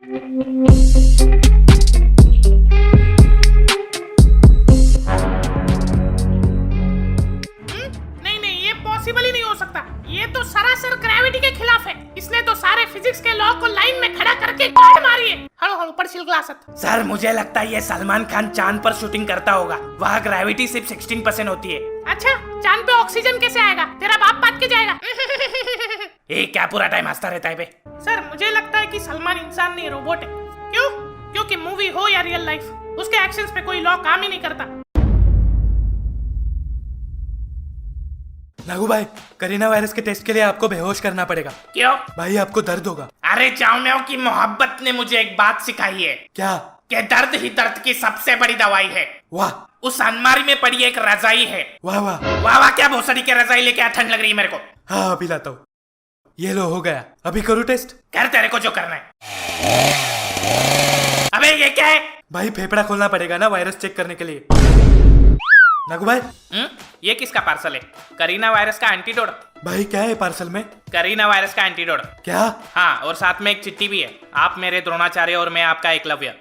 नहीं नहीं, ये पॉसिबल ही नहीं हो सकता। ये तो सरासर ग्रेविटी के खिलाफ है। इसने तो सारे फिजिक्स के लॉ को लाइन में खड़ा करके गाड़ मारी है। हलो हलो पढ़शिल ग्लासत। सर मुझे लगता है ये सलमान खान चांद पर शूटिंग करता होगा। वहाँ ग्रेविटी सिर्फ 16% होती है। अच्छा, चांद पे ऑक्सीजन कैसे आएगा? तेरा बाप पाद के जाएगा। ए क्या पूरा टाइम हंसता रहता है बे? सर मुझे लगता है कि सलमान इंसान नहीं रोबोट है। क्यों? क्योंकि मूवी हो या रियल लाइफ, उसके एक्शंस पे कोई लॉ काम ही नहीं करता। नागू भाई, करीना वायरस के टेस्ट के लिए आपको बेहोश करना पड़ेगा। क्यों? भाई आपको दर्द होगा। अरे चाओ की मोहब्बत ने मुझे एक बात सिखाई है क्या? कि दर्द ही दर्द की सबसे बड़ी दवाई है। वाह उस अलमारी में पड़ी एक रजाई है। वाह वाह वाह वाह क्या भोसड़ी के रजाई लेके आ, ठंड लग रही है मेरे को। हाँ अभी लाता हूँ। ये लो हो गया। अभी करूँ टेस्ट? कर तेरे को जो करना है। अबे ये क्या है? भाई फेफड़ा खोलना पड़ेगा ना वायरस चेक करने के लिए। नागू भाई ये किसका पार्सल है? करीना वायरस का एंटीडोट। भाई क्या है पार्सल में? करीना वायरस का एंटीडोट। क्या? हाँ, और साथ में एक चिट्ठी भी है। आप मेरे द्रोणाचार्य और मैं आपका एकलव्य।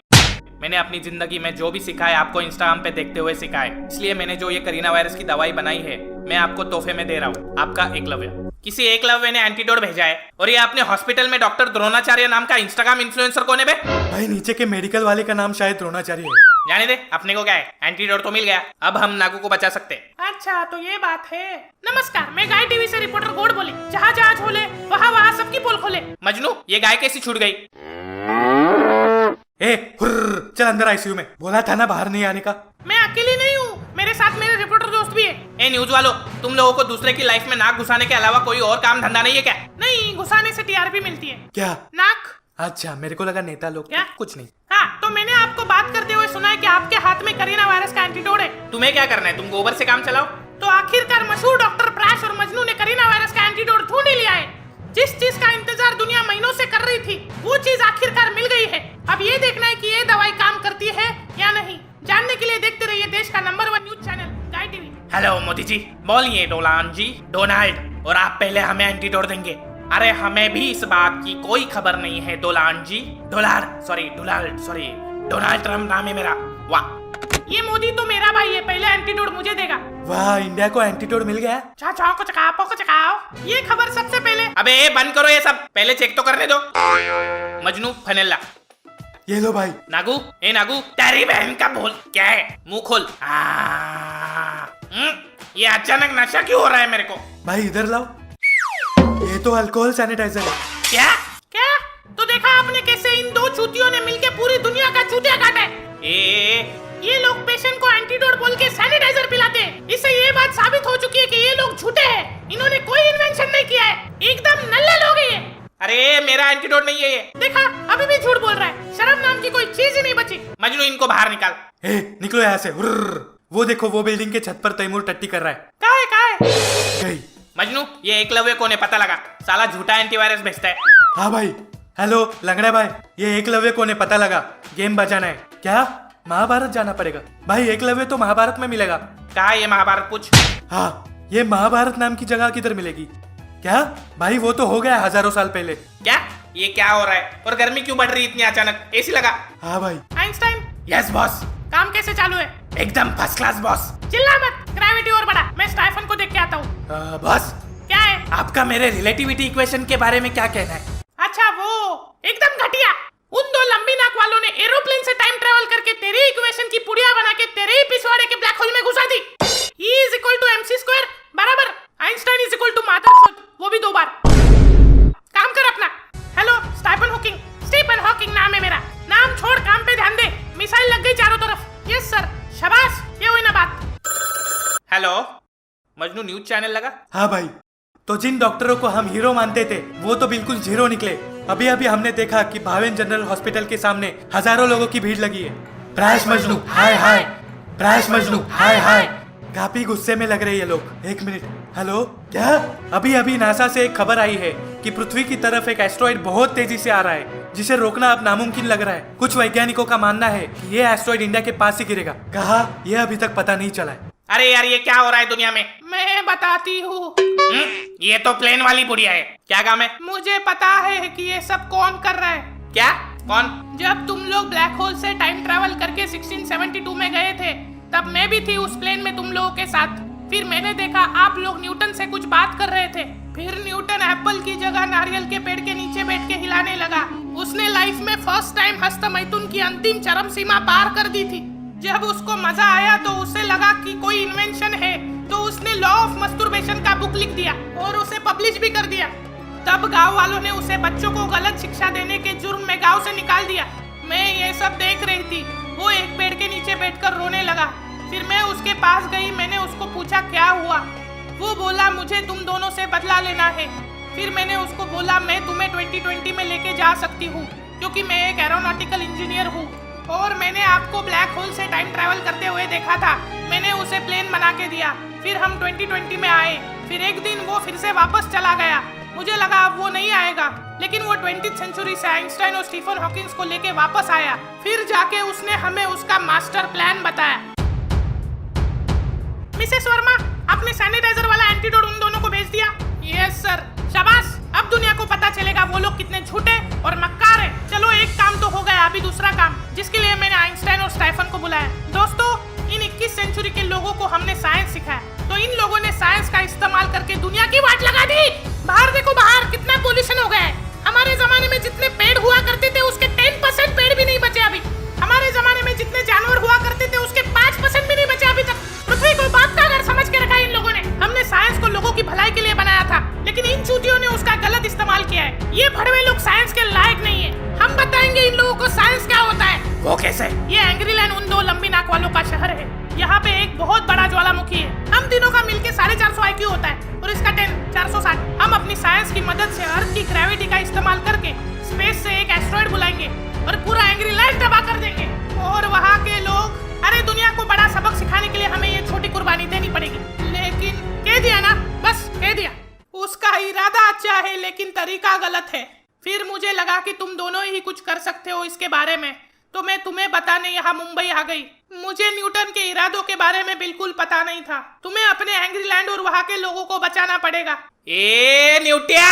मैंने अपनी जिंदगी में जो भी सीखा है आपको इंस्टाग्राम पे देखते हुए सीखा है। इसलिए मैंने जो ये करीना वायरस की दवाई बनाई है मैं आपको तोहफे में दे रहा हूँ। आपका एकलव्य। किसी एकलव्य ने एंटीडोट भेजा है और ये अपने हॉस्पिटल में डॉक्टर द्रोणाचार्य नाम का इंस्टाग्राम इन्फ्लुएंसर कौन है बे? भाई नीचे के मेडिकल वाले का नाम शायद द्रोणाचार्य है। जाने दे, अपने को क्या है, एंटीडोट तो मिल गया। अब हम नागू को बचा सकते हैं। अच्छा तो ये बात है। नमस्कार, मैं गाय टीवी से रिपोर्टर गोड बोली। जहाँ जहाँ झोले वहाँ वहाँ सबकी पोल खोले। मजनू, ये गाय कैसी छूट गई? ए हुर्र, चल अंदर आईसीयू में। बोला था ना बाहर नहीं आने का। मैं अकेली नहीं हूँ, मेरे साथ मेरे रिपोर्टर दोस्त भी है। ए न्यूज वालों, तुम लोगों को दूसरे की लाइफ में नाक घुसाने के अलावा कोई और काम धंधा नहीं है क्या? नहीं, घुसाने से टीआरपी मिलती है। क्या? नाक। अच्छा मेरे को लगा नेता लोग। क्या? कुछ नहीं। हाँ, तो मैंने आपको बात करते हुए सुना है कि आपके हाथ में करीना वायरस का एंटीडोट है। तुम्हें क्या करना है? तुम गोबर से काम चलाओ। तो आखिरकार मशहूर डॉक्टर प्रैश और मजनू ने करीना वायरस का एंटीडोट ढूंढ ही लिया है। जिस चीज का इंतजार दुनिया महीनों से कर रही थी वो चीज आखिरकार मिल गई है। अब ये देखना है कि ये दवाई काम करती है या नहीं। जानने के लिए देखते रहिए देश का नंबर 1 न्यूज चैनल गाय टीवी। हेलो मोदी जी, बोलिए डोलान जी, डोनाल्ड। और आप पहले हमें एंटीडोट देंगे। अरे हमें भी इस बात की कोई खबर नहीं है डोलान जी। डोनाल्ड सॉरी, डोनाल्ड ट्रम्प नाम है मेरा। वाह, ये मोदी तो मेरा भाई है, पहले एंटीडोट मुझे देगा। वाह, इंडिया को एंटीडोट मिल गया। चाचाओ को चकाओ। ये खबर सबसे पहले। अबे बंद करो ये सब, पहले चेक तो करने दो। मजनू फनेला। ये लो भाई। नागू, ए नागू, तेरी बहन का बोल क्या है? मुंह खोल। ये अचानक नशा क्यों हो रहा है मेरे को? भाई इधर लाओ। ये तो अल्कोहल सैनिटाइजर है। क्या? तो देखा आपने कैसे इन दो चूतियों ने मिलकर पूरी दुनिया का चूतिया काटा है। ये लोग पेशेंट को एंटीडोट बोल के सैनिटाइजर पिलाते हैं। इससे ये बात साबित हो चुकी है कि ये लोग झूठे हैं। इन्होंने कोई इन्वेंशन नहीं किया है, एकदम नल्ले लोग हैं ये। अरे मेरा एंटीडोट नहीं है ये। देखा, अभी भी झूठ बोल रहा है। शर्म नाम की कोई चीज ही नहीं बची। मजनू इनको बाहर निकाल। निकलो यहाँ से। हुर्र। वो देखो, वो बिल्डिंग के छत पर तैमूर टट्टी कर रहा है। कहाँ है? गई। मजनू, ये एकलव्य कौन है पता लगा? साला झूठा एंटीवायरस भेजता है। हाँ भाई। हेलो लंगड़ा भाई, ये एकलव्य कौन है पता लगा? गेम बजाना है क्या? महाभारत जाना पड़ेगा भाई। एकलव्य तो महाभारत में मिलेगा। कहा ये महाभारत? पूछ। हाँ, ये महाभारत नाम की जगह किधर मिलेगी? क्या भाई, वो तो हो गया हजारों साल पहले। क्या? ये क्या हो रहा है? और गर्मी क्यों बढ़ रही इतनी अचानक? एसी लगा। हाँ भाई। Einstein, yes boss. काम कैसे चालू है? एकदम फर्स्ट क्लास बॉस। चिल्ला मत, ग्रेविटी और बढ़ा। मैं स्टाइफन को देख के आता हूँ। बॉस, क्या है? आपका मेरे रिलेटिविटी इक्वेशन के बारे में क्या कहना है? अच्छा वो एकदम घटिया। उन दो लंबी नाक वालों ने एरोप्लेन से टाइम ट्रेवल करके तेरे इक्वेशन की पुड़िया बना के तेरे ही पिछवाड़े के ब्लैक होल में घुसा दी। E = mc² बराबर आइंस्टाइन = मादरचोद, वो भी 2 बार। काम कर अपना। हेलो स्टीफन हॉकिंग नाम है मेरा। नाम छोड़, काम पे ध्यान दे। मिसाइल लग गई चारों तरफ। यस सर, शाबाश, ये हुई ना बात। हेलो मजनू, न्यूज चैनल लगा? हाँ भाई। तो जिन डॉक्टरों को हम हीरो मानते थे वो तो बिल्कुल जीरो निकले। अभी हमने देखा कि भावेन जनरल हॉस्पिटल के सामने हजारों लोगों की भीड़ लगी है। प्रैश मजनू हाय हाय, प्रैश मजनू हाय हाय। काफी गुस्से में लग रहे ये लोग। 1 मिनट। हेलो, क्या? अभी नासा से एक खबर आई है कि पृथ्वी की तरफ एक एस्ट्रॉइड बहुत तेजी से आ रहा है, जिसे रोकना अब नामुमकिन लग रहा है। कुछ वैज्ञानिकों का मानना है कि ये एस्ट्रॉइड इंडिया के पास ही गिरेगा। कहा, यह अभी तक पता नहीं चला है। अरे यार, ये क्या हो रहा है दुनिया में? मैं बताती हूँ। ये तो प्लेन वाली बुढ़िया है। क्या काम है? मुझे पता है कि ये सब कौन कर रहा है। क्या? कौन? जब तुम लोग ब्लैक होल से टाइम ट्रैवल करके 1672 में गए थे, तब मैं भी थी उस प्लेन में तुम लोगों के साथ। फिर मैंने देखा आप लोग न्यूटन से कुछ बात कर रहे थे। फिर न्यूटन एप्पल की जगह नारियल के पेड़ के नीचे बैठ के हिलाने लगा। उसने लाइफ में फर्स्ट टाइम हस्तमैथुन की अंतिम चरम सीमा पार कर दी थी। जब उसको मजा आया तो उसे लगा कि कोई इन्वेंशन है, तो उसने लॉ ऑफ मस्टरबेशन का बुक लिख दिया और उसे पब्लिश भी कर दिया। तब गांव वालों ने उसे बच्चों को गलत शिक्षा देने के जुर्म में गांव से निकाल दिया। मैं ये सब देख रही थी। वो एक पेड़ के नीचे बैठकर रोने लगा। फिर मैं उसके पास गई। मैंने उसको पूछा क्या हुआ। वो बोला मुझे तुम दोनों से बदला लेना है। फिर मैंने उसको बोला मैं तुम्हें 2020 में लेके जा सकती हूँ, क्योंकि मैं एक एरोनॉटिकल इंजीनियर हूँ और मैंने आपको ब्लैक होल से टाइम ट्रैवल करते हुए देखा था। मैंने उसे प्लेन बना के दिया। फिर हम 2020 में आए। फिर एक दिन वो फिर से वापस चला गया। मुझे लगा अब वो नहीं आएगा, लेकिन वो 20th सेंचुरी से आइंस्टाइन और स्टीफन हॉकिंस को लेके वापस आया। फिर जाके उसने हमें उसका मास्टर प्लान बताया। मिसेस वर्मा, आपने सैनिटाइजर वाला एंटीडोट उन दोनों को भेज दिया? Yes sir. शाबाश, अब दुनिया को पता चलेगा वो लोग कितने झूठे और मक्कार हैं। चलो एक काम तो हो गया, अभी दूसरा काम, जिसके लिए मैंने आइंस्टाइन और स्टीफन को बुलाया। दोस्तों, इन 21 सेंचुरी के लोगों को हमने साइंस सिखाया, तो इन लोगों ने साइंस का इस्तेमाल करके दुनिया की वाट लगा दी। बाहर देखो, बाहर कितना पोल्यूशन हो गया है। हमारे जमाने में जितने पेड़ हुआ करते थे उसके 10% पेड़ भी नहीं बचे अभी। हमारे जमाने में जितने जानवर हुआ करते थे उसके 5% भी नहीं बचे अभी तक। पृथ्वी को बाप का घर समझ के रखा है इन लोगों ने। हमने साइंस को लोगों की भलाई के लिए बनाया था, लेकिन इन चूतियों ने उसका गलत इस्तेमाल किया है। ये भड़वे लोग साइंस के लायक नहीं है। हम बताएंगे इन लोगों को साइंस क्या होता है। वो कैसे? ये एंग्रीलैंड उन दो लंबी नाक वालों का शहर है। यहाँ पे एक बहुत बड़ा ज्वालामुखी है। हम तीनों का मिलके 450 IQ होता है और इसका 10 460। हम अपनी साइंस की मदद से अर्थ की ग्रेविटी का इस्तेमाल करके स्पेस से एक एस्ट्रॉइड बुलाएंगे और पूरा एंग्रीलैंड तबाह कर देंगे। और वहाँ के लोग, अरे दुनिया को बड़ा सबक सिखाने के लिए हमें ये छोटी कुर्बानी देनी पड़ेगी। लेकिन कह दिया ना, बस कह दिया। उसका इरादा अच्छा है लेकिन तरीका गलत है। फिर मुझे लगा कि तुम दोनों ही कुछ कर सकते हो इसके बारे में, तो मैं तुम्हें बताने यहाँ मुंबई आ गई। मुझे न्यूटन के इरादों के बारे में बिल्कुल पता नहीं था। तुम्हें अपने एंग्रीलैंड और वहाँ के लोगों को बचाना पड़ेगा। ए न्यूटिया,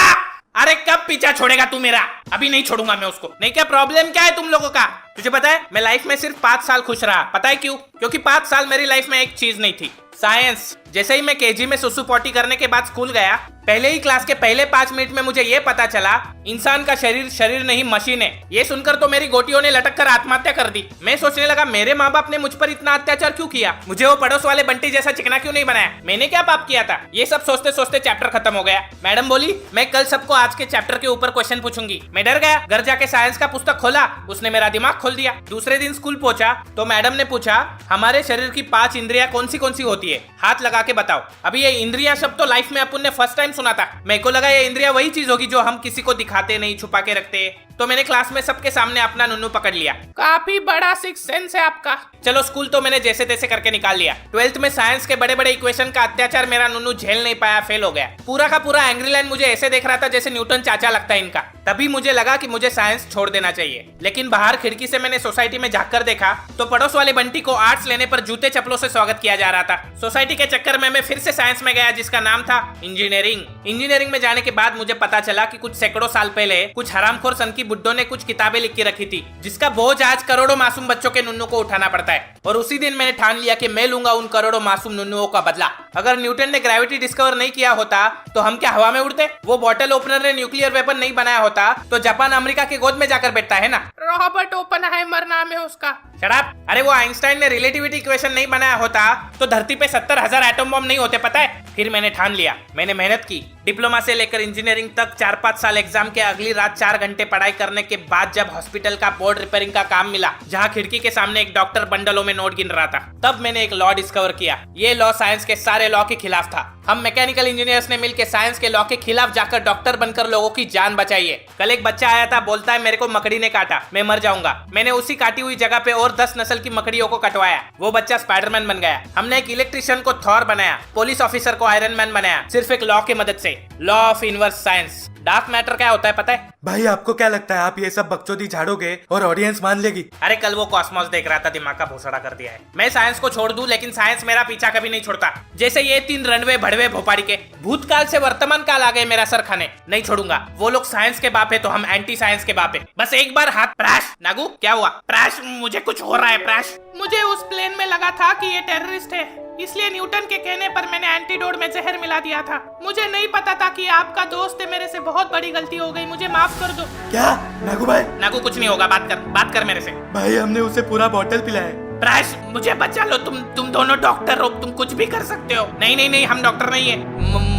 अरे कब पीछा छोड़ेगा तू मेरा? अभी नहीं छोड़ूंगा मैं उसको। नहीं, क्या प्रॉब्लम क्या है तुम लोगों का? तुझे पता है मैं लाइफ में सिर्फ 5 साल खुश रहा। पता है क्यों? क्योंकि 5 साल मेरी लाइफ में एक चीज नहीं थी, साइंस। जैसे ही मैं केजी में सुसु पॉटी करने के बाद स्कूल गया, पहले ही क्लास के पहले 5 मिनट में मुझे ये पता चला इंसान का शरीर शरीर नहीं मशीन है। ये सुनकर तो मेरी गोटियों ने लटक कर आत्महत्या कर दी। मैं सोचने लगा मेरे माँ बाप ने मुझ पर इतना अत्याचार क्यों किया, मुझे वो पड़ोस वाले बंटी जैसा चिकना क्यों नहीं बनाया, मैंने क्या पाप किया था। ये सब सोचते सोचते चैप्टर खत्म हो गया। मैडम बोली मैं कल सबको आज के चैप्टर के ऊपर क्वेश्चन पूछूंगी। मैं डर गया। घर जाके साइंस का पुस्तक खोला, उसने मेरा दिमाग खोल दिया। दूसरे दिन स्कूल पहुंचा तो मैडम ने पूछा हमारे शरीर की 5 इंद्रियां कौन सी होती है, हाथ लगा के बताओ। अभी ये इंद्रिया शब्द तो लाइफ में अपन ने फर्स्ट टाइम सुना था। मेरे को लगा ये इंद्रिया वही चीज होगी जो हम किसी को दिखाते नहीं, छुपा के रखते। तो मैंने क्लास में सबके सामने अपना नुन्नू पकड़ लिया। काफी बड़ा सिक्स सेंस है आपका। चलो स्कूल तो मैंने जैसे तैसे करके निकाल लिया। 12th में साइंस के बड़े बड़े इक्वेशन का अत्याचार मेरा नुन्नू झेल नहीं पाया, फेल हो गया। पूरा का पूरा एंग्रीलैंड मुझे ऐसे देख रहा था जैसे न्यूटन चाचा लगता है इनका। तभी मुझे लगा कि मुझे साइंस छोड़ देना चाहिए। लेकिन बाहर खिड़की से मैंने सोसाइटी में झाँक कर देखा तो पड़ोस वाले बंटी को आर्ट्स लेने पर जूते चप्पलों से स्वागत किया जा रहा था। सोसाइटी के चक्कर में मैं फिर से साइंस में गया, जिसका नाम था इंजीनियरिंग। इंजीनियरिंग में जाने के बाद मुझे पता चला कि कुछ सैकड़ों साल पहले कुछ हरामखोर सन की बुड्ढों ने कुछ किताबें लिख के रखी थी, जिसका बोझ आज करोड़ों मासूम बच्चों के नुन्नू को उठाना पड़ता है। और उसी दिन मैंने ठान लिया कि मैं लूंगा उन करोड़ों मासूम नुन्नुओं का बदला। अगर न्यूटन ने ग्रेविटी डिस्कवर नहीं किया होता तो हम क्या हवा में उड़ते? वो बॉटल ओपनर ने न्यूक्लियर वेपन नहीं बनाया होता तो जापान अमेरिका के गोद में जाकर बैठता है ना। रॉबर्ट ओपनहाइमर नाम है उसका। Shut up. अरे वो आइंस्टाइन ने रिलेटिविटी इक्वेशन नहीं बनाया होता तो धरती पे 70,000 एटम बम नहीं होते, पता है? फिर मैंने ठान लिया। मैंने मेहनत की। डिप्लोमा से लेकर इंजीनियरिंग तक 4-5 साल एग्जाम के अगली रात 4 घंटे पढ़ाई करने के बाद जब हॉस्पिटल का बोर्ड रिपेयरिंग का काम मिला, जहां खिड़की के सामने एक डॉक्टर बंडलों में नोट गिन रहा था, तब मैंने एक लॉ डिस्कवर किया। ये लॉ साइंस के सारे लॉ के खिलाफ था। हम मैकेनिकल इंजीनियर्स ने मिलकर साइंस के लॉ के खिलाफ जाकर डॉक्टर बनकर लोगों की जान बचाई है। कल एक बच्चा आया था, बोलता है मेरे को मकड़ी ने काटा, मैं मर जाऊंगा। मैंने उसी काटी हुई जगह पे और 10 नस्ल की मकड़ियों को कटवाया। वो बच्चा स्पाइडरमैन बन गया। हमने एक इलेक्ट्रिशियन को थॉर बनाया, पुलिस ऑफिसर को आयरन मैन बनाया, सिर्फ एक लॉ की मदद से। Law of inverse science. Dark matter क्या होता है पता है? भाई आपको क्या लगता है आप ये सब बकचोदी झाड़ोगे और ऑडियंस मान लेगी? अरे कल वो कॉस्मोस देख रहा था, दिमाग का भोसड़ा कर दिया है। मैं साइंस को छोड़ दूं लेकिन साइंस मेरा पीछा कभी नहीं छोड़ता। जैसे ये 3 रणवे भड़वे भोपाड़ी के भूतकाल से वर्तमान काल आ गए मेरा सर खाने, नहीं छोड़ूंगा। वो लोग साइंस के बाप है तो हम एंटी साइंस के बाप है। बस एक बार हाथ। प्रैश नागू क्या हुआ? प्रैश मुझे कुछ हो रहा है। प्रैश मुझे उस प्लेन में लगा था कि ये टेररिस्ट है, इसलिए न्यूटन के कहने पर मैंने एंटीडोट में जहर मिला दिया था। मुझे नहीं पता था कि आपका दोस्त है। मेरे से बहुत बड़ी गलती हो गई, मुझे माफ कर दो। क्या नागू भाई? नागू कुछ नहीं होगा, बात कर मेरे से। भाई हमने उसे पूरा बॉटल पिलाया। प्रैश मुझे बचा लो, तुम दोनों डॉक्टर हो, तुम कुछ भी कर सकते हो। नहीं हम डॉक्टर नहीं है।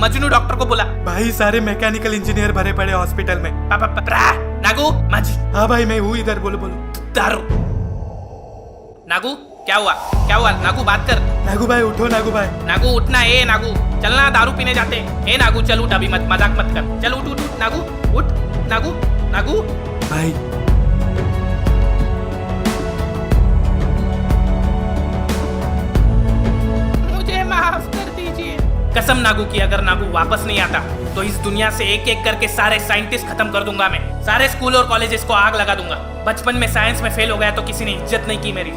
मजनू डॉक्टर को बुला। भाई सारे मैकेनिकल इंजीनियर भरे पड़े हॉस्पिटल में। नागू मज। हाँ भाई मैं हूँ इधर, बोलो। दारू। नागू क्या हुआ? नागू बात कर। नागू भाई उठो। नागू भाई नागू उठना। ए नागू चलना, दारू पीने जाते। ए नागू चल उठ, अभी मजाक मत कर। चल उठ नागू उठ। नागू भाई मुझे माफ कर दीजिए। कसम नागू की, अगर नागू वापस नहीं आता तो इस दुनिया से एक एक करके सारे साइंटिस्ट खत्म कर दूंगा मैं। सारे स्कूल और कॉलेजेस को आग लगा दूंगा। बचपन में साइंस में फेल हो गया तो किसी ने इज्जत नहीं की मेरी।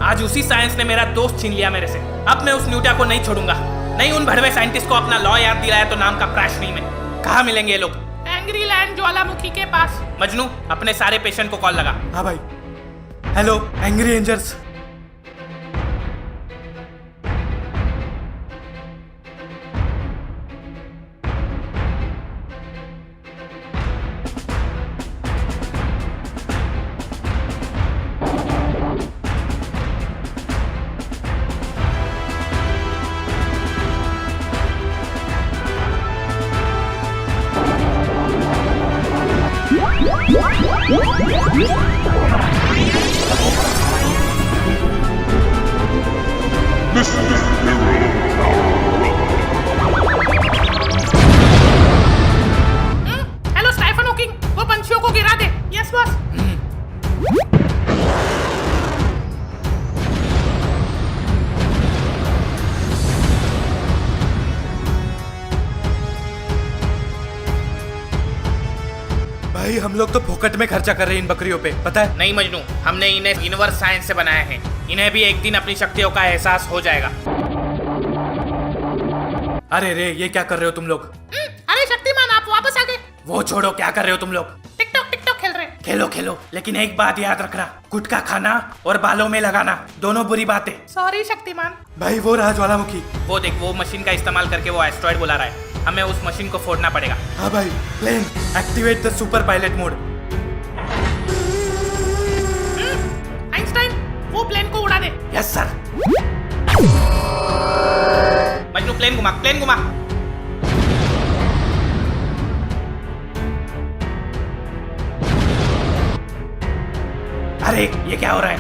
आज उसी साइंस ने मेरा दोस्त छीन लिया मेरे से। अब मैं उस न्यूटा को नहीं छोड़ूंगा। नहीं उन भड़वे साइंटिस्ट को अपना लॉ याद दिलाया तो नाम का प्रैश नहीं मैं। कहाँ मिलेंगे ये लोग? एंग्री लैंड ज्वालामुखी के पास। मजनू अपने सारे पेशेंट को कॉल लगा। हाँ भाई। Hello angry angers. Hello Stephen Hawking, वो पंछियों को गिरा दे। Yes boss. भाई हम लोग तो फोकट में खर्चा कर रहे हैं इन बकरियों पे, पता है? नहीं मजनू, हमने इन्हें यूनिवर्स साइंस से बनाया है। इन्हें भी एक दिन अपनी शक्तियों का एहसास हो जाएगा। अरे रे ये क्या कर रहे हो तुम लोग? अरे शक्तिमान आप वापस आ गए। वो छोड़ो, क्या कर रहे हो तुम लोग? टिकटॉक खेल रहे। खेलो लेकिन एक बात याद रखना, गुटखा खाना और बालों में लगाना दोनों बुरी बातें। सॉरी शक्तिमान। भाई वो रहा ज्वालामुखी। वो देख, वो मशीन का इस्तेमाल करके वो एस्ट्रॉइड बुला रहा है। हमें उस मशीन को फोड़ना पड़ेगा। हाँ भाई plane activate the super pilot mode. Einstein वो प्लेन को उड़ा दे। Yes sir. मजनू प्लेन घुमा। अरे ये क्या हो रहा है?